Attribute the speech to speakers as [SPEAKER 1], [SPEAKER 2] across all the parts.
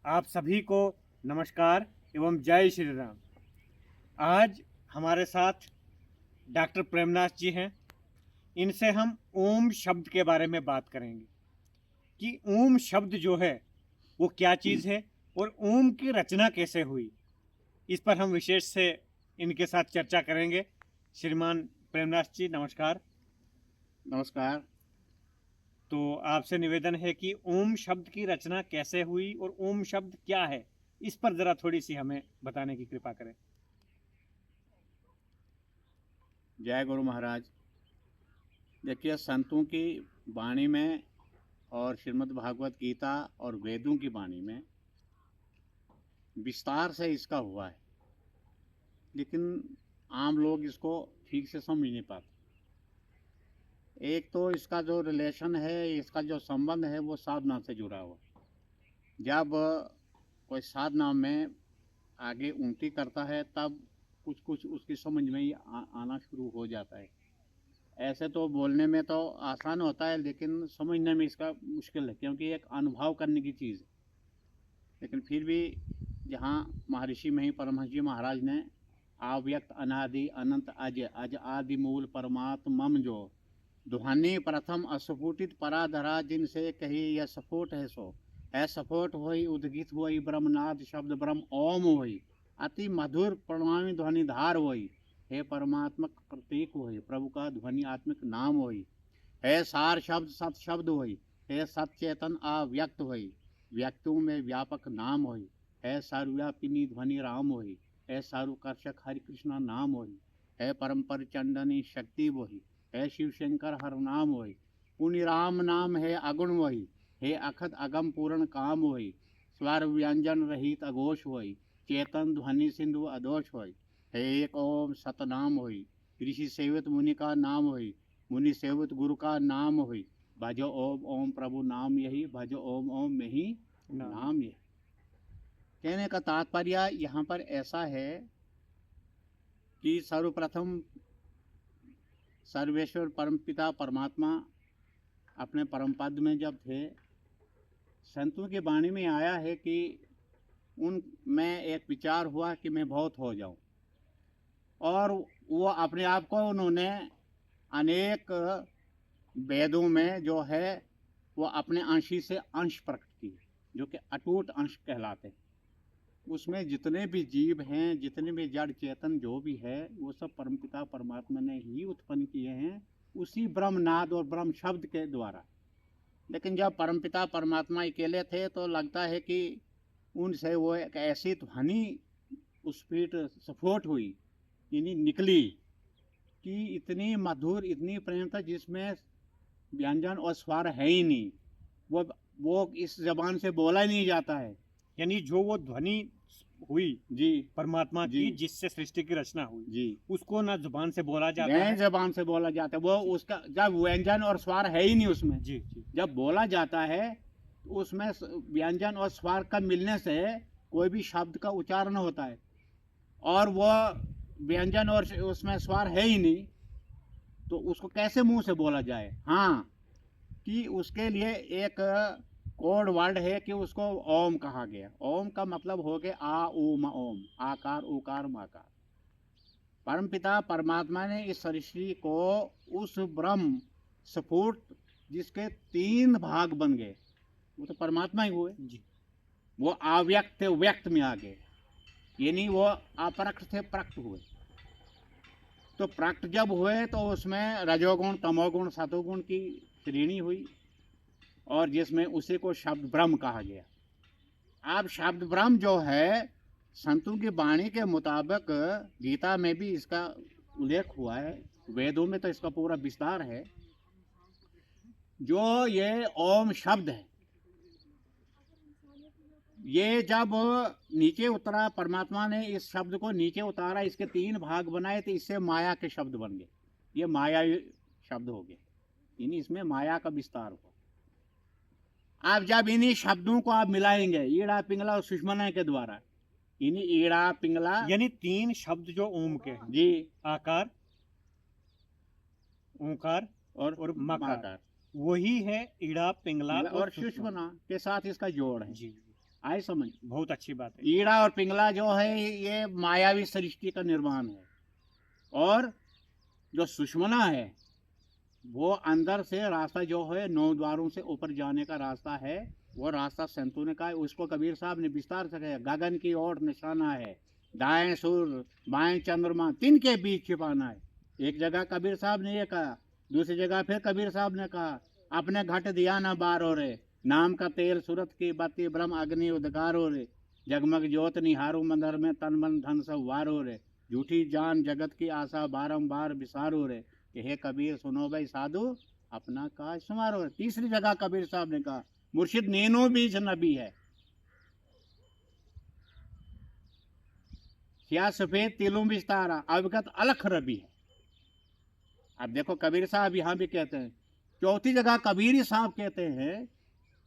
[SPEAKER 1] आप सभी को नमस्कार एवं जय श्री राम। आज हमारे साथ डॉक्टर प्रेमनाथ जी हैं। इनसे हम ओम शब्द के बारे में बात करेंगे कि ओम शब्द जो है वो क्या चीज़ है और ओम की रचना कैसे हुई। इस पर हम विशेष से इनके साथ चर्चा करेंगे। श्रीमान प्रेमनाथ जी नमस्कार।
[SPEAKER 2] नमस्कार।
[SPEAKER 1] तो आपसे निवेदन है कि ओम शब्द की रचना कैसे हुई और ओम शब्द क्या है, इस पर ज़रा थोड़ी सी हमें बताने की कृपा करें।
[SPEAKER 2] जय गुरु महाराज। देखिए, संतों की वाणी में और श्रीमद् भागवत गीता और वेदों की वाणी में विस्तार से इसका हुआ है, लेकिन आम लोग इसको ठीक से समझ नहीं पाते। एक तो इसका जो रिलेशन है, इसका जो संबंध है, वो साधना से जुड़ा हुआ है। जब कोई साधना में आगे उन्नति करता है, तब कुछ कुछ उसकी समझ में ही आना शुरू हो जाता है। ऐसे तो बोलने में तो आसान होता है, लेकिन समझने में इसका मुश्किल है, क्योंकि एक अनुभव करने की चीज़ है। लेकिन फिर भी जहाँ महर्षि मही परमहंस जी महाराज ने अव्यक्त अनादि अनंत अज अज आदि मूल परमात्म मम जो ध्वनि प्रथम अस्फुटित पराधरा जिनसे कही यह सफोट है सो है सफोट होई उद्गित हुई ब्रह्मनाद शब्द ब्रह्म ओम होई अति मधुर प्रणवामी ध्वनि धार होई हे परमात्मक प्रतीक होई प्रभु का ध्वनि आत्मिक नाम होई है सार शब्द सत शब्द होई हे सचेतन अव्यक्त होई व्यक्तों में व्यापक नाम होई है सर्वव्यापिनी ध्वनि राम होई है सारुकर्षक हरि कृष्णा नाम होई है परम्पर चंडनी शक्ति वही है शिव शंकर हर नाम होई पुण्य राम नाम है अगुण वही हे अखद अगम पूर्ण काम होई स्वर व्यंजन रहित अघोष होई चेतन ध्वनि सिंधु अदोष होई है एक ओम सतनाम होई ऋषि सेवित मुनि का नाम होई मुनि सेवित गुरु का नाम हुई भजो ओम ओम प्रभु नाम यही भजो ओम ओम में ही नाम यही। कहने का तात्पर्य यहाँ पर ऐसा है कि सर्वप्रथम सर्वेश्वर परमपिता परमात्मा अपने परम पद में जब थे, संतों की वाणी में आया है कि उन में एक विचार हुआ कि मैं बहुत हो जाऊं, और वो अपने आप को उन्होंने अनेक वेदों में जो है वो अपने अंशी से अंश प्रकट किए, जो कि अटूट अंश कहलाते हैं। उसमें जितने भी जीव हैं, जितने भी जड़ चेतन जो भी है, वो सब परमपिता परमात्मा ने ही उत्पन्न किए हैं, उसी ब्रह्मनाद और ब्रह्म शब्द के द्वारा। लेकिन जब परमपिता परमात्मा अकेले थे तो लगता है कि उनसे वो एक ऐसी ध्वनि स्फुट स्फोट हुई, यानी निकली, कि इतनी मधुर इतनी प्रेम था जिसमें व्यंजन और स्वर है ही नहीं। वो इस जबान से बोला ही नहीं जाता है।
[SPEAKER 1] यानी जो वो ध्वनि हुई
[SPEAKER 2] जी
[SPEAKER 1] परमात्मा
[SPEAKER 2] जी
[SPEAKER 1] की, जिससे सृष्टि की रचना हुई,
[SPEAKER 2] जी
[SPEAKER 1] उसको ना जुबान से बोला जाता
[SPEAKER 2] गैर
[SPEAKER 1] है।
[SPEAKER 2] जबान से बोला जाता है। वो उसका जब व्यंजन और स्वर है ही नहीं उसमें,
[SPEAKER 1] जी जी
[SPEAKER 2] जब बोला जाता है तो उसमें व्यंजन और स्वर का मिलने से कोई भी शब्द का उच्चारण होता है, और वो व्यंजन और उसमें स्वर है ही नहीं, तो उसको कैसे मुंह से बोला जाए। हाँ, कि उसके लिए एक कोड वर्ड है कि उसको ओम कहा गया। ओम का मतलब हो गया आ उम ओम, आकार उकार माकार। परमपिता परमात्मा ने इस सृष्टि को उस ब्रह्म स्फुट जिसके 3 भाग बन गए, वो तो परमात्मा ही हुए।
[SPEAKER 1] जी।
[SPEAKER 2] वो अव्यक्त थे, व्यक्त में आ गए, यानी वो अपरक्त थे, प्रकट हुए। तो प्रकट जब हुए तो उसमें रजोगुण तमोगुण सतोगुण की श्रेणी हुई, और जिसमें उसी को शब्द ब्रह्म कहा गया। अब शब्द ब्रह्म जो है, संतों की वाणी के मुताबिक गीता में भी इसका उल्लेख हुआ है, वेदों में तो इसका पूरा विस्तार है। जो ये ओम शब्द है, ये जब नीचे उतरा, परमात्मा ने इस शब्द को नीचे उतारा, इसके 3 भाग बनाए, तो इससे माया के शब्द बन गए। ये माया शब्द हो गए, यानी इसमें माया का विस्तार हुआ। आप जब इन्हीं शब्दों को आप मिलाएंगे ईड़ा पिंगला और सुषमना के द्वारा, इन्हीं ईड़ा पिंगला,
[SPEAKER 1] यानी 3 शब्द जो ओम के हैं,
[SPEAKER 2] जी,
[SPEAKER 1] आकार, ओंकार और मकार,
[SPEAKER 2] माकार,
[SPEAKER 1] वही है ईड़ा पिंगला और
[SPEAKER 2] और
[SPEAKER 1] सुषमा।
[SPEAKER 2] सुषमना के साथ इसका जोड़ है।
[SPEAKER 1] जी।
[SPEAKER 2] आए समझ।
[SPEAKER 1] बहुत अच्छी बात है।
[SPEAKER 2] ईड़ा और पिंगला जो है ये मायावी सृष्टि का निर्माण है, और जो सुषमना है वो अंदर से रास्ता जो है 9 द्वारों से ऊपर जाने का रास्ता है, वो रास्ता संतों ने कहा है। उसको कबीर साहब ने विस्तार से कहा, गगन की ओर निशाना है, दाएं सूर्य बाएं चंद्रमा, तिनके बीच छिपाना है। एक जगह कबीर साहब ने ये कहा, दूसरी जगह फिर कबीर साहब ने कहा, अपने घट दिया ना बारो रे, नाम का तेल सूरत की बत्ती ब्रह्म अग्नि उदगारो रे, जगमग ज्योत निहारो मंदिर में तन मन धन सब वारो रे, झूठी जान जगत की आशा बारंबार विसारो रे, कि हे कबीर सुनो भाई साधु अपना काज संवारो। तीसरी जगह कबीर साहब ने कहा, मुर्शिद नैनो बीज नबी है, क्या सफेद तिलों विस्तारा, अवगत अलख रबी है। अब देखो कबीर साहब यहाँ भी कहते हैं। चौथी जगह कबीर साहब कहते हैं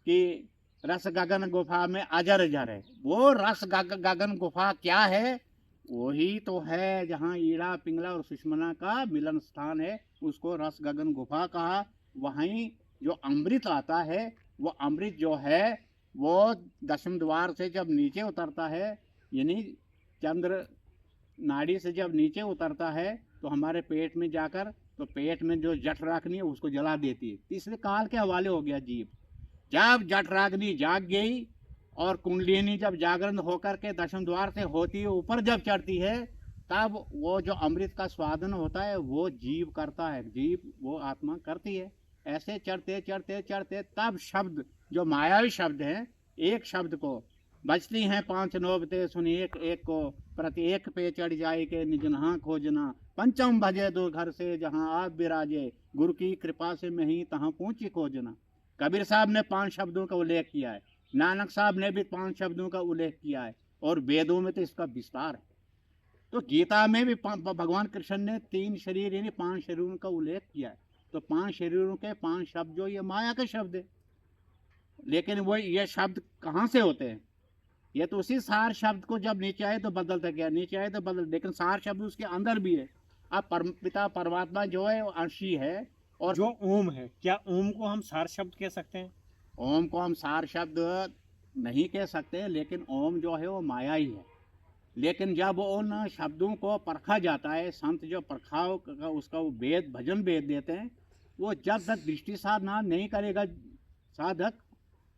[SPEAKER 2] कि रस गगन गुफा में अजर जर है। वो रस गगन गुफा क्या है? वही तो है जहाँ ईड़ा पिंगला और सुषमना का मिलन स्थान है, उसको रस गगन गुफा कहा। वहीं जो अमृत आता है, वो अमृत जो है वो 10वें द्वार से जब नीचे उतरता है, यानी चंद्र नाड़ी से जब नीचे उतरता है तो हमारे पेट में जाकर, तो पेट में जो जठराग्नि है उसको जला देती है। तीसरे काल के हवाले हो गया जीव। जब जठराग्नि जाग गई और कुंडलिनी जब जागरण होकर के 10वें द्वार से होती है, ऊपर जब चढ़ती है, तब वो जो अमृत का स्वादन होता है वो जीव करता है, जीव वो आत्मा करती है। ऐसे चढ़ते चढ़ते चढ़ते तब शब्द जो मायावी शब्द हैं, एक शब्द को बचती हैं 5 नौबते सुनी एक एक को, प्रति एक पे चढ़ जाए के निजनहा खोजना, पंचम भजे दो घर से जहाँ आप विराजे, गुरु की कृपा से मैं ही तहाँ पहुँची खोजना। कबीर साहब ने 5 शब्दों का उल्लेख किया है, नानक साहब ने भी 5 शब्दों का उल्लेख किया है, और वेदों में तो इसका विस्तार है। तो गीता में भी भगवान कृष्ण ने 3 शरीर यानी 5 शरीरों का उल्लेख किया है। तो 5 शरीरों के 5 शब्द जो ये माया के शब्द है, लेकिन वो ये शब्द कहाँ से होते हैं? ये तो उसी सार शब्द को जब नीचे आए तो बदलता गया, नीचे आए तो बदल, लेकिन सार शब्द उसके अंदर भी है। अब पिता परमात्मा जो है वो अंशी है, और
[SPEAKER 1] जो ओम है, क्या ओम को हम सार शब्द कह सकते हैं?
[SPEAKER 2] ओम को हम सार शब्द नहीं कह सकते, लेकिन ओम जो है वो माया ही है। लेकिन जब उन शब्दों को परखा जाता है, संत जो परखाव का उसका वो वेद भजन वेद देते हैं, वो जब तक दृष्टि साधना नहीं करेगा साधक,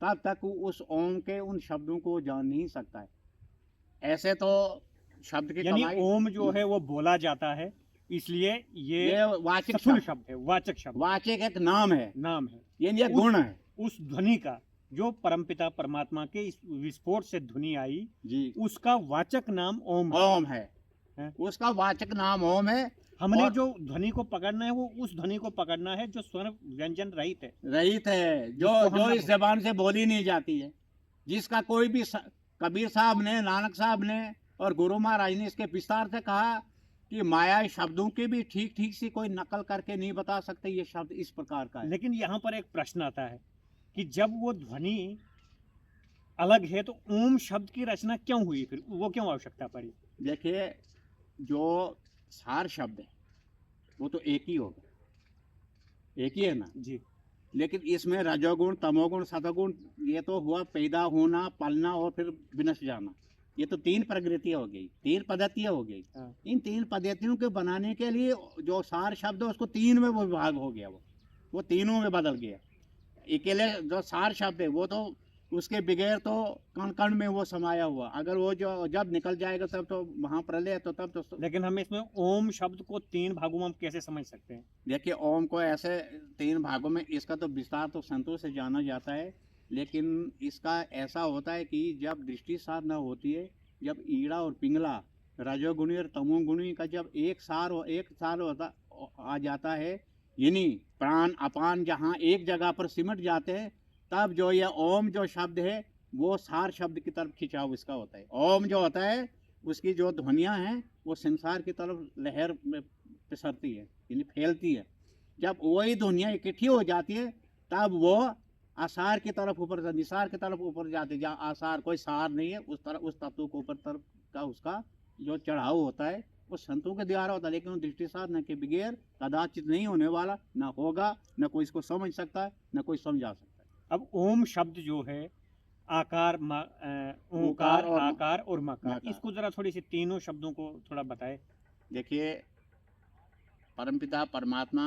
[SPEAKER 2] तब तक उस ओम के उन शब्दों को जान नहीं सकता है। ऐसे तो शब्द की
[SPEAKER 1] यानी
[SPEAKER 2] कमाई,
[SPEAKER 1] ओम जो है वो बोला जाता है, इसलिए
[SPEAKER 2] ये वाचक
[SPEAKER 1] स्थूल
[SPEAKER 2] शब्द,
[SPEAKER 1] शब्द है, वाचक शब्द,
[SPEAKER 2] वाचक एक नाम है,
[SPEAKER 1] नाम है।
[SPEAKER 2] ये गुण है
[SPEAKER 1] उस ध्वनि का जो परमपिता परमात्मा के इस विस्फोट से ध्वनि आई,
[SPEAKER 2] जी,
[SPEAKER 1] उसका वाचक नाम ओम है।
[SPEAKER 2] ओम है, उसका वाचक नाम ओम है।
[SPEAKER 1] हमने
[SPEAKER 2] और
[SPEAKER 1] जो ध्वनि को पकड़ना है वो उस ध्वनि को पकड़ना है जो स्वर व्यंजन रहित है,
[SPEAKER 2] रहित है, जो
[SPEAKER 1] जिसको हम
[SPEAKER 2] जो
[SPEAKER 1] ना
[SPEAKER 2] इस जबान से बोली नहीं जाती है, जिसका कोई भी कबीर साहब ने, नानक साहब ने और गुरु महाराज ने इसके विस्तार से कहा कि माया शब्दों की भी ठीक ठीक सी कोई नकल करके नहीं बता सकते, ये शब्द इस प्रकार का है।
[SPEAKER 1] लेकिन यहाँ पर एक प्रश्न आता है कि जब वो ध्वनि अलग है तो ओम शब्द की रचना क्यों हुई, फिर वो क्यों आवश्यकता पड़ी?
[SPEAKER 2] देखिए, जो सार शब्द है वो तो एक ही होगा, एक ही है ना
[SPEAKER 1] जी।
[SPEAKER 2] लेकिन इसमें रजोगुण तमोगुण सतोगुण, ये तो हुआ पैदा होना, पलना और फिर विनष्ट जाना। ये तो 3 प्रकृतियाँ हो गई, 3 पद्धतियाँ हो गई।
[SPEAKER 1] हाँ।
[SPEAKER 2] इन 3 पद्धतियों के बनाने के लिए जो सार शब्द है उसको 3 में वो विभाग हो गया, वो तीनों में बदल गया। अकेले जो सार शब्द है वो तो उसके बगैर तो कण कण में वो समाया हुआ, अगर वो जो जब निकल जाएगा तब तो महाप्रलय है, तो तब तो
[SPEAKER 1] लेकिन हम इसमें ओम शब्द को 3 भागों में हम कैसे समझ सकते हैं?
[SPEAKER 2] देखिए, ओम को ऐसे 3 भागों में, इसका तो विस्तार तो संतों से जाना जाता है, लेकिन इसका ऐसा होता है कि जब दृष्टि साधना होती है, जब ईड़ा और पिंगला रजोगुणी और तमोगुणी का जब एक सार होता आ जाता है, यानी प्राण अपान जहाँ एक जगह पर सिमट जाते हैं, तब जो ये ओम जो शब्द है वो सार शब्द की तरफ खिंचाव इसका होता है। ओम जो होता है उसकी जो ध्वनियाँ हैं वो संसार की तरफ लहर में प्रसरती है, यानी फैलती है। जब वही ध्वनियाँ इकट्ठी हो जाती है तब वो आसार की तरफ ऊपर, निसार की तरफ ऊपर जाती है। जहाँ आसार कोई सार नहीं है, उस तरफ उस तत्व को ऊपर तरफ का उसका जो चढ़ाव होता है वो संतों के द्वारा होता है, लेकिन वो दृष्टि साधना के बगैर कदाचित नहीं होने वाला, ना होगा, ना कोई इसको समझ सकता है, ना कोई समझा सकता है।
[SPEAKER 1] अब ओम शब्द जो है आकार,
[SPEAKER 2] ओंकार
[SPEAKER 1] ओंकार,
[SPEAKER 2] और
[SPEAKER 1] आकार और मकार।
[SPEAKER 2] मकार।
[SPEAKER 1] इसको जरा थोड़ी सी तीनों शब्दों को थोड़ा बताए।
[SPEAKER 2] देखिए, परमपिता परमात्मा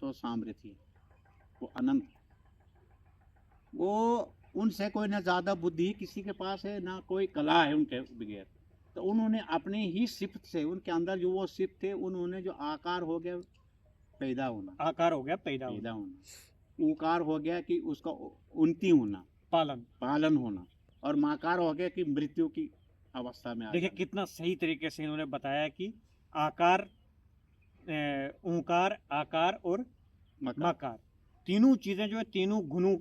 [SPEAKER 2] तो सामर्थ्य है, वो अनंत है। वो उनसे कोई ना ज़्यादा बुद्धि किसी के पास है, ना कोई कला है उनके बगैर। तो उन्होंने अपनी ही सिफत से, उनके अंदर जो वो सिफत थे, उन्होंने जो आकार हो गया पैदा होना,
[SPEAKER 1] आकार हो गया पैदा
[SPEAKER 2] पैदा
[SPEAKER 1] होना,
[SPEAKER 2] होना, ऊकार हो गया कि उसका उन्नति होना,
[SPEAKER 1] पालन।
[SPEAKER 2] पालन होना, और माकार हो गया कि मृत्यु की अवस्था में आ
[SPEAKER 1] देखिए
[SPEAKER 2] जाना।
[SPEAKER 1] कितना सही तरीके से इन्होंने बताया कि आकार, ओंकार, आकार और
[SPEAKER 2] मकार
[SPEAKER 1] मकार, तीनों चीजें जो है तीनों गुणों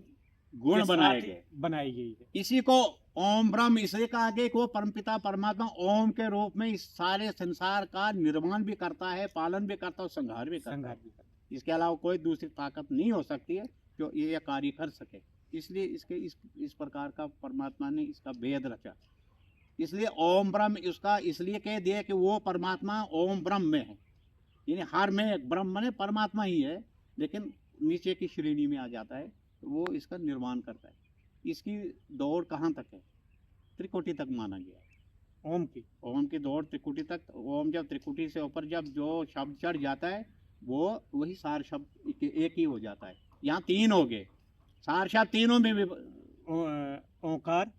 [SPEAKER 2] गुण
[SPEAKER 1] के
[SPEAKER 2] बनाए
[SPEAKER 1] साथ
[SPEAKER 2] गए।
[SPEAKER 1] बनाई गई है।
[SPEAKER 2] इसी को ओम ब्रह्म इसलिए कहा गया कि वो परमपिता परमात्मा ओम के रूप में इस सारे संसार का निर्माण भी करता है, पालन भी करता है और संहार भी करता है।
[SPEAKER 1] संघार भी करता है।
[SPEAKER 2] इसके अलावा कोई दूसरी ताकत नहीं हो सकती है जो ये कार्य कर सके। इसलिए इस प्रकार का परमात्मा ने इसका भेद रचा। इसलिए ओम ब्रह्म इसका इसलिए कह दिया कि वो परमात्मा ओम ब्रह्म में है, यानी हर में एक ब्रह्म ने परमात्मा ही है, लेकिन नीचे की श्रेणी में आ जाता है, तो वो इसका निर्माण करता है। इसकी दौड़ कहाँ तक है? त्रिकोटि तक माना गया है। ओम की दौड़ त्रिकुटी तक। ओम जब त्रिकुटी से ऊपर जब जो शब्द चढ़ जाता है, वो वही सार शब्द एक ही हो जाता है। यहाँ तीन हो गए सार शब्द, तीनों में
[SPEAKER 1] ओंकार,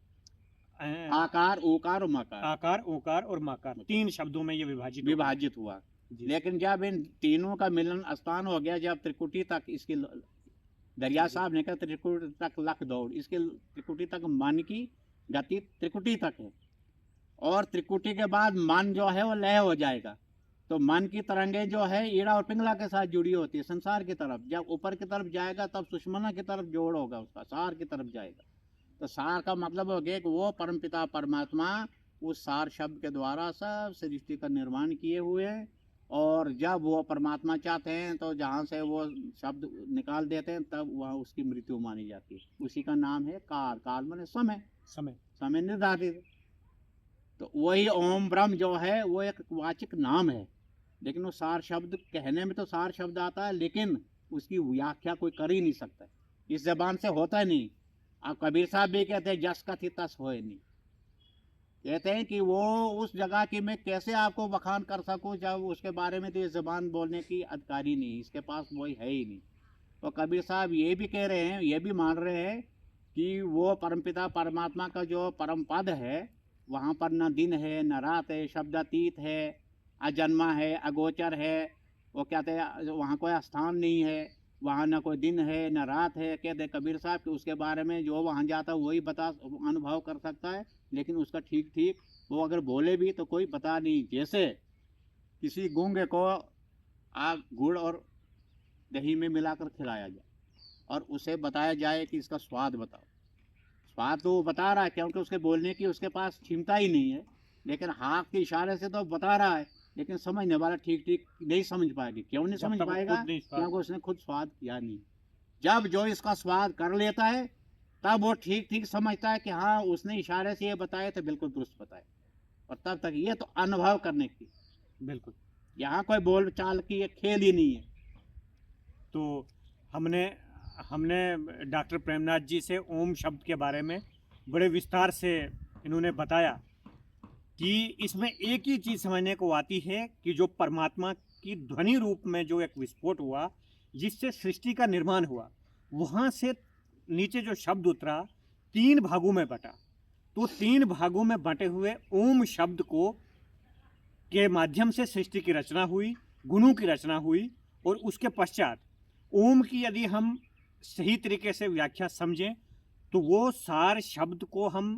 [SPEAKER 2] आकार, ओकार और मकार
[SPEAKER 1] आकार, ओकार और मकार, तीन शब्दों में ये
[SPEAKER 2] विभाजित हुआ। लेकिन जब इन तीनों का मिलन स्थान हो गया, जब त्रिकुटी तक इसकी दरिया साहब ने कहा त्रिकुटी तक लख दौड़, इसके त्रिकुटी तक मन की गति त्रिकुटी तक है, और त्रिकुटी के बाद मन जो है वो लय हो जाएगा। तो मन की तरंगे जो है ईड़ा और पिंगला के साथ जुड़ी होती है संसार की तरफ। जब ऊपर की तरफ जाएगा तब सुषमना की तरफ जोड़ होगा, उसका सार की तरफ जाएगा। तो सार का मतलब हो गया कि वो परमपिता परमात्मा उस सार शब्द के द्वारा सब सृष्टि का निर्माण किए हुए हैं, और जब वो परमात्मा चाहते हैं तो जहाँ से वो शब्द निकाल देते हैं तब वहाँ उसकी मृत्यु मानी जाती है। उसी का नाम है काल। काल माने समय, समय निर्धारित। तो वही ओम ब्रह्म जो है वो एक वाचिक नाम है, लेकिन वो सार शब्द कहने में तो सार शब्द आता है, लेकिन उसकी व्याख्या कोई कर ही नहीं सकता, इस जबान से होता नहीं। अब कबीर साहब भी कहते हैं जस का थी तस होए नहीं। कहते हैं कि वो उस जगह की मैं कैसे आपको बखान कर सकूं जब उसके बारे में तो ये जबान बोलने की अधिकारी नहीं, इसके पास वही है ही नहीं। तो कबीर साहब ये भी कह रहे हैं, ये भी मान रहे हैं कि वो परमपिता परमात्मा का जो परम पद है, वहाँ पर न दिन है न रात है, शब्दातीत है, अजन्मा है, अगोचर है। वो कहते हैं वहाँ कोई स्थान नहीं है, वहाँ न कोई दिन है न रात है। कहते कबीर साहब कि उसके बारे में जो वहाँ जाता है वही बता अनुभव कर सकता है, लेकिन उसका ठीक ठीक वो अगर बोले भी तो कोई पता नहीं। जैसे किसी गूंगे को आग गुड़ और दही में मिलाकर खिलाया जाए और उसे बताया जाए कि इसका स्वाद बताओ, स्वाद तो वो बता रहा है क्योंकि उसके बोलने की उसके पास क्षमता ही नहीं है, लेकिन हाथ के इशारे से तो बता रहा है, लेकिन समझने वाला ठीक ठीक नहीं समझ पाएगी। क्यों नहीं समझ पाएगा? क्योंकि उसने खुद स्वाद किया नहीं। जब जो इसका स्वाद कर लेता है तब वो ठीक ठीक समझता है कि हाँ उसने इशारे से ये बताया तो बिल्कुल दुरुस्त बताया, और तब तक ये तो अनुभव करने की,
[SPEAKER 1] बिल्कुल
[SPEAKER 2] यहाँ कोई बोल चाल की ये खेल ही नहीं है।
[SPEAKER 1] तो हमने डॉक्टर प्रेमनाथ जी से ओम शब्द के बारे में बड़े विस्तार से इन्होंने बताया कि इसमें एक ही चीज़ समझने को आती है कि जो परमात्मा की ध्वनि रूप में जो एक विस्फोट हुआ जिससे सृष्टि का निर्माण हुआ, वहाँ से नीचे जो शब्द उतरा तीन भागों में बटा। तो तीन भागों में बटे हुए ओम शब्द को के माध्यम से सृष्टि की रचना हुई, गुणों की रचना हुई, और उसके पश्चात ओम की यदि हम सही तरीके से व्याख्या समझें तो वो सार शब्द को हम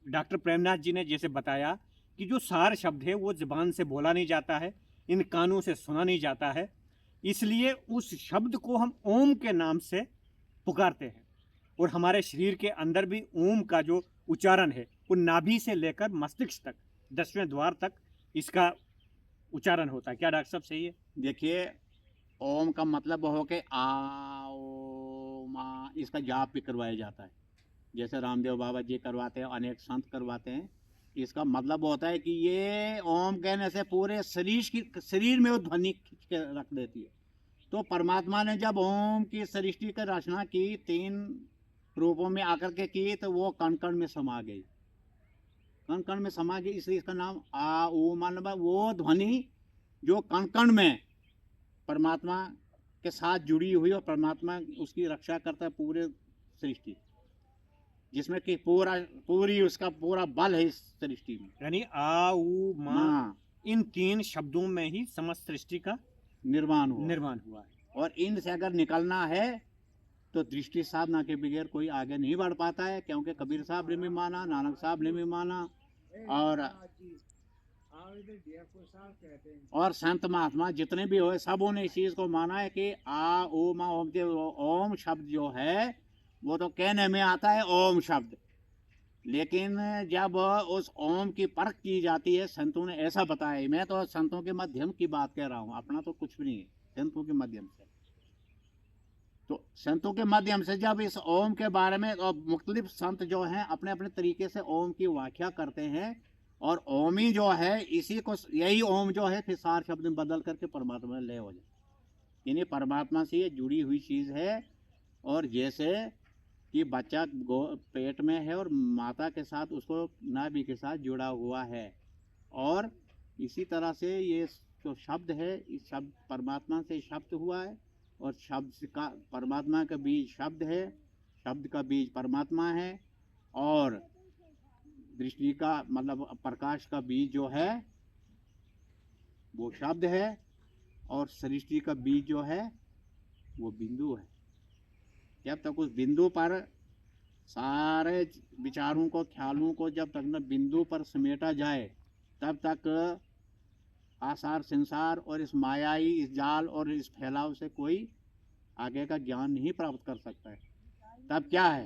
[SPEAKER 1] डॉक्टर प्रेमनाथ जी ने जैसे बताया कि जो सार शब्द है वो ज़बान से बोला नहीं जाता है, इन कानों से सुना नहीं जाता है, इसलिए उस शब्द को हम ओम के नाम से पुकारते हैं। और हमारे शरीर के अंदर भी ओम का जो उच्चारण है वो नाभि से लेकर मस्तिष्क तक 10वें द्वार तक इसका उच्चारण होता है। क्या डॉक्टर साहब सही है?
[SPEAKER 2] देखिए, ओम का मतलब हो के आओ मा, इसका जाप भी करवाया जाता है, जैसे रामदेव बाबा जी करवाते हैं, अनेक संत करवाते हैं। इसका मतलब होता है कि ये ओम कहने से पूरे शरीर में वो ध्वनि खींच के रख देती है। तो परमात्मा ने जब ओम की सृष्टि की रचना की, तीन रूपों में आकर के की तो वो कण कण में समा गई, कण कण में समा गई, इसलिए इसका नाम आ ऊ मतलब वो ध्वनि जो कण कण में परमात्मा के साथ जुड़ी हुई और परमात्मा उसकी रक्षा करता है पूरे सृष्टि, जिसमें कि पूरी उसका पूरा बल है इस सृष्टि में।
[SPEAKER 1] यानी आ ऊ मा
[SPEAKER 2] माँ
[SPEAKER 1] इन 3 शब्दों में ही समस्त सृष्टि का
[SPEAKER 2] निर्माण हुआ,
[SPEAKER 1] निर्माण हुआ है।
[SPEAKER 2] और इनसे अगर निकलना है तो दृष्टि साधना के बगैर कोई आगे नहीं बढ़ पाता है, क्योंकि कबीर साहब ने भी माना, नानक साहब ने भी माना, और संत महात्मा जितने भी हुए सबों ने इस चीज को माना है कि आ ओ मा ओम के ओम शब्द जो है वो तो कहने में आता है ओम शब्द, लेकिन जब उस ओम की परख की जाती है, संतों ने ऐसा बताया, मैं तो संतों के माध्यम की बात कह रहा हूँ, अपना तो कुछ भी नहीं है, संतों के माध्यम से। तो संतों के माध्यम से जब इस ओम के बारे में, और मुख्तलिफ संत जो हैं अपने अपने तरीके से ओम की व्याख्या करते हैं, और ओम ही जो है इसी को, यही ओम जो है फिर 4 शब्द में बदल करके परमात्मा में लय हो जाए, यानी परमात्मा से ये जुड़ी हुई चीज़ है। और जैसे कि बच्चा पेट में है और माता के साथ उसको नाभि के साथ जुड़ा हुआ है, और इसी तरह से ये जो शब्द है, इस शब्द परमात्मा से शब्द हुआ है, और शब्द का परमात्मा का बीज शब्द है, शब्द का बीज परमात्मा है, और दृष्टि का मतलब प्रकाश का बीज जो है वो शब्द है, और सृष्टि का बीज जो है वो बिंदु है। जब तक उस बिंदु पर सारे विचारों को, ख्यालों को जब तक न बिंदु पर समेटा जाए, तब तक आसार संसार और इस मायाई, इस जाल और इस फैलाव से कोई आगे का ज्ञान नहीं प्राप्त कर सकता है। तब क्या है,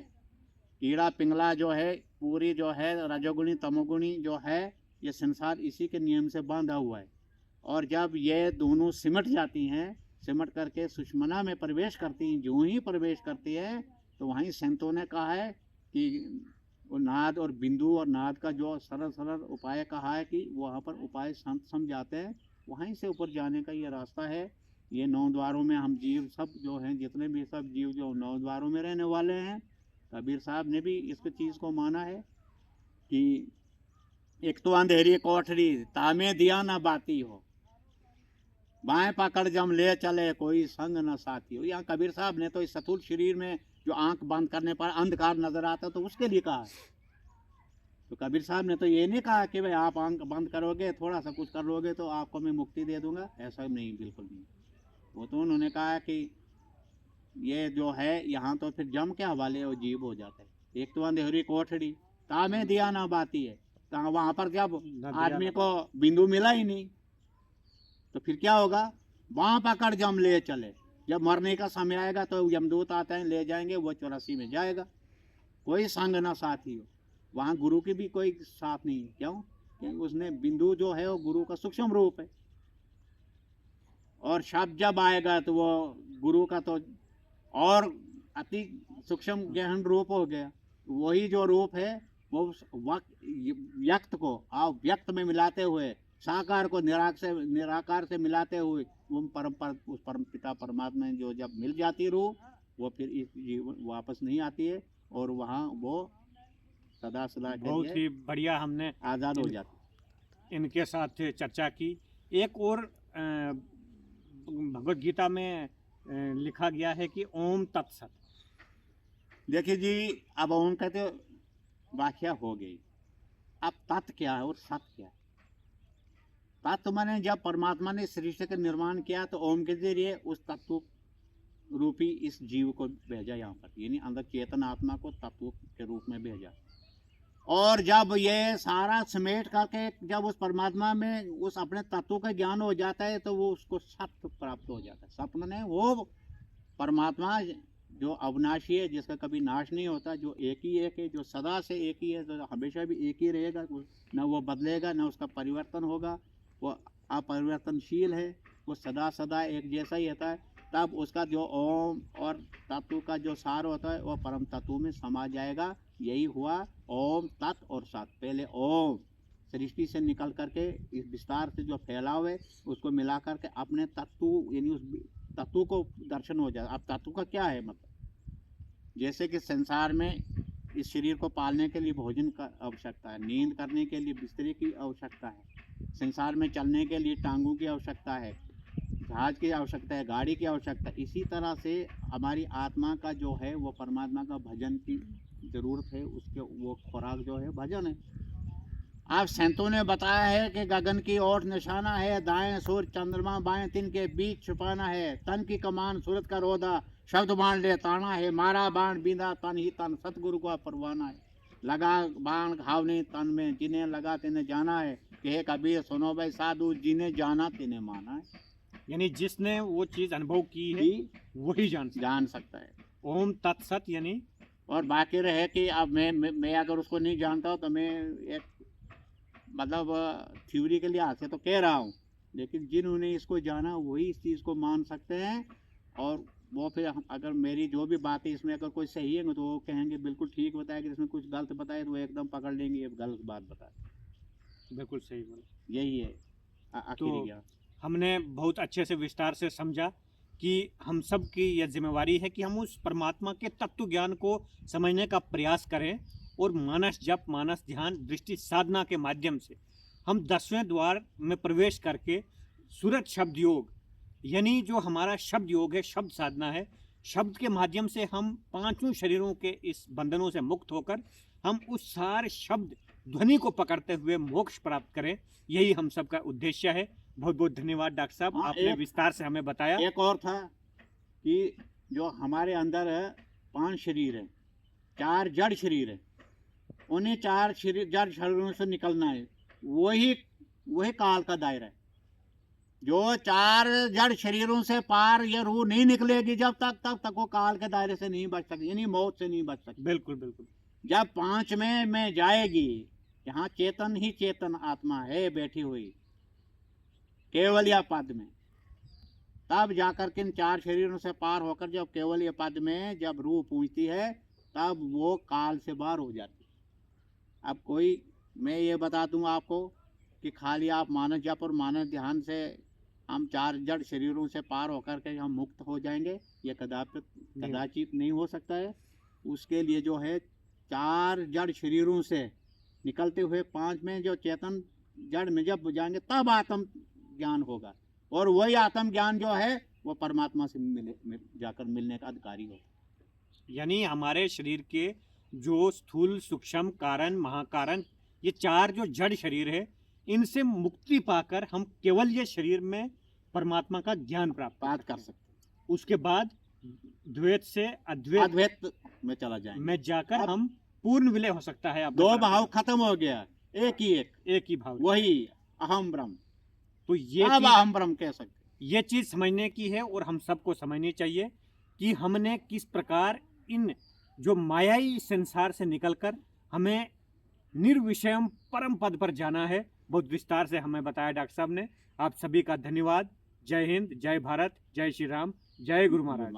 [SPEAKER 2] कीड़ा पिंगला जो है, पूरी जो है रजोगुणी तमोगुणी जो है, ये संसार इसी के नियम से बांधा हुआ है। और जब ये दोनों सिमट जाती हैं, सिमट करके सुषमना में प्रवेश करती हैं, जो ही प्रवेश करती है तो वहीं संतों ने कहा है कि वो नाद और बिंदु और नाद का जो सरल सरल उपाय कहा है कि वहाँ पर उपाय संत समझाते हैं, वहीं से ऊपर जाने का ये रास्ता है। ये 9 द्वारों में हम जीव सब जो हैं, जितने भी सब जीव जो 9 द्वारों में रहने वाले हैं, कबीर साहब ने भी इस चीज़ को माना है कि एक तो अंधेरी कोठरी तामे दिया ना बाती हो, बाएं पकड़ जम ले चले कोई संग न साथी हो। यहाँ कबीर साहब ने तो इस स्थूल शरीर में जो आंख बंद करने पर अंधकार नजर आता तो उसके लिए कहा है। तो कबीर साहब ने तो ये नहीं कहा कि भाई आप आंख बंद करोगे, थोड़ा सा कुछ कर लोगे तो आपको मैं मुक्ति दे दूंगा, ऐसा नहीं, बिल्कुल नहीं। वो तो उन्होंने कहा कि ये जो है यहाँ तो फिर जम के हवाले वो जीव हो जाता है। एक तो अंधेरी कोठरी तामे दिया ना बाती है, तो वहाँ पर जब आदमी को बिंदु मिला ही नहीं तो फिर क्या होगा, वहाँ पकड़ जम ले चले, जब मरने का समय आएगा तो यमदूत आते हैं, ले जाएंगे, वो 84 में जाएगा, कोई संग ना साथी हो। वहाँ गुरु की भी कोई साथ नहीं है, क्यों? क्योंकि उसने बिंदु जो है वो गुरु का सूक्ष्म रूप है, और शब्द जब आएगा तो वो गुरु का तो और अति सूक्ष्म गहन रूप हो गया। वही जो रूप है वो व्यक्त को अव्यक्त में मिलाते हुए, साकार को निराकार से मिलाते हुए, वो उस परम पिता परमात्मा जो जब मिल जाती रूह, वो फिर इस जीवन वापस नहीं आती है, और वहाँ वो सदा सदा के
[SPEAKER 1] बहुत
[SPEAKER 2] लिए
[SPEAKER 1] ही बढ़िया हमने
[SPEAKER 2] आज़ाद हो जाती।
[SPEAKER 1] इनके साथ चर्चा की। एक और भगवत गीता में लिखा गया है कि ओम तत्सत।
[SPEAKER 2] देखिए जी, अब ओम कहते व्याख्या हो गई, अब तत् क्या है और सत क्या है। तत्व माने जब परमात्मा ने सृष्टि का निर्माण किया तो ओम के जरिए उस तत्व रूपी इस जीव को भेजा यहाँ पर, यानी अंदर चेतन आत्मा को तत्व के रूप में भेजा। और जब ये सारा समेट करके जब उस परमात्मा में उस अपने तत्व का ज्ञान हो जाता है तो वो उसको सत्य प्राप्त हो जाता है। सत्य माने वो परमात्मा जो अविनाशी है, जिसका कभी नाश नहीं होता, जो एक ही एक है, जो सदा से एक ही है, जो हमेशा भी एक ही रहेगा, न वो बदलेगा, न उसका परिवर्तन होगा, वो अपरिवर्तनशील है, वो सदा सदा एक जैसा ही रहता है। तब उसका जो ओम और तत्व का जो सार होता है वो परम तत्व में समा जाएगा। यही हुआ ओम तत् और सत। पहले ओम सृष्टि से निकल करके इस विस्तार से जो फैलाव है उसको मिला करके अपने तत्व, यानी उस तत्व को दर्शन हो जाए। अब तत्व का क्या है मतलब, जैसे कि संसार में इस शरीर को पालने के लिए भोजन का आवश्यकता है, नींद करने के लिए बिस्तरे की आवश्यकता है, संसार में चलने के लिए टांगों की आवश्यकता है, जहाज की आवश्यकता है, गाड़ी की आवश्यकता है। इसी तरह से हमारी आत्मा का जो है वो परमात्मा का भजन की ज़रूरत है, उसके वो खुराक जो है भजन है। आप संतों ने बताया है कि गगन की ओर निशाना है, दाएं सूर्य चंद्रमा बाएं तिन के बीच छुपाना है, तन की कमान सूरत का रोदा शब्द बाण ले ताना है, मारा बाण बींदा तन ही तन सतगुरु का परवाना है, लगा बाण घाव नहीं तन में, जिन्हें लगा तिन्हें जाना है, कहे कबीर सुनो भाई साधु, जिन्हें जाना तिन्हें माना है।
[SPEAKER 1] यानी जिसने वो चीज अनुभव की है वही जान सकता है। ओम तत्सत। यानी
[SPEAKER 2] और बाकी रहे कि अब मैं अगर उसको नहीं जानता हूँ तो मैं एक मतलब थ्योरी के लिहाज से तो कह रहा हूँ, लेकिन जिन्होंने इसको जाना वही इस चीज़ को मान सकते हैं। और वो फिर अगर मेरी जो भी बात है इसमें अगर कोई सही है तो वो कहेंगे बिल्कुल ठीक बताया, कि इसमें कुछ गलत बताए तो वो एकदम पकड़ लेंगे ये गलत बात बताए।
[SPEAKER 1] बिल्कुल सही बोला।
[SPEAKER 2] यही है आखिरी ज्ञान।
[SPEAKER 1] हमने बहुत अच्छे से विस्तार से समझा कि हम सब की यह जिम्मेवारी है कि हम उस परमात्मा के तत्व ज्ञान को समझने का प्रयास करें, और मानस जप, मानस ध्यान, दृष्टि साधना के माध्यम से हम 10वें द्वार में प्रवेश करके सूरत शब्द योग, यानी जो हमारा शब्द योग है, शब्द साधना है, शब्द के माध्यम से हम पांचों शरीरों के इस बंधनों से मुक्त होकर हम उस सार शब्द ध्वनि को पकड़ते हुए मोक्ष प्राप्त करें। यही हम सबका उद्देश्य है। बहुत बहुत धन्यवाद डॉक्टर साहब, आपने विस्तार से हमें बताया।
[SPEAKER 2] एक और था कि जो हमारे अंदर 5 शरीर है, 4 जड़ शरीर है, उन्हीं 4 जड़ शरीरों से निकलना है, वही काल का दायरा है। जो 4 जड़ शरीरों से पार ये रूह नहीं निकलेगी जब तक वो काल के दायरे से नहीं बच सकती, यानी मौत से नहीं बच सकती।
[SPEAKER 1] बिल्कुल बिल्कुल।
[SPEAKER 2] जब 5 में जाएगी, यहाँ चेतन ही चेतन आत्मा है बैठी हुई केवलिया पद में, तब जाकर के इन 4 शरीरों से पार होकर जब केवलिया पद में जब रूह पहुंचती है तब वो काल से बाहर हो जाती है। अब कोई मैं ये बता दूं आपको कि खाली आप मानस जप और मानस ध्यान से हम 4 जड़ शरीरों से पार होकर के हम मुक्त हो जाएंगे, ये कदाचित नहीं हो सकता है। उसके लिए जो है 4 जड़ शरीरों से निकलते हुए 5 में जो चेतन जड़ में जब जाएंगे तब आत्म ज्ञान होगा, और वही आत्म ज्ञान जो है वो परमात्मा से जाकर मिलने का अधिकारी हो।
[SPEAKER 1] यानी हमारे शरीर के जो स्थूल, सूक्ष्म, कारण, महाकारण, ये 4 जो जड़ शरीर है, इनसे मुक्ति पाकर हम केवल ये शरीर में परमात्मा का ज्ञान प्राप्त कर सकते हैं। उसके बाद द्वैत से अद्वैत
[SPEAKER 2] में चला जाएंगे,
[SPEAKER 1] में जाकर हम पूर्ण विलय हो सकता है।
[SPEAKER 2] 2 भाव खत्म हो गया, एक ही भाव, वही अहम ब्रह्म।
[SPEAKER 1] तो ये
[SPEAKER 2] अब अहम ब्रह्म कह सकते,
[SPEAKER 1] ये चीज समझने की है, और हम सबको समझनी चाहिए कि हमने किस प्रकार इन जो मायाई संसार से निकलकर हमें निर्विषयम परम पद पर जाना है। बहुत विस्तार से हमें बताया डॉक्टर साहब ने। आप सभी का धन्यवाद। जय हिंद, जय भारत, जय श्री राम, जय गुरु महाराज।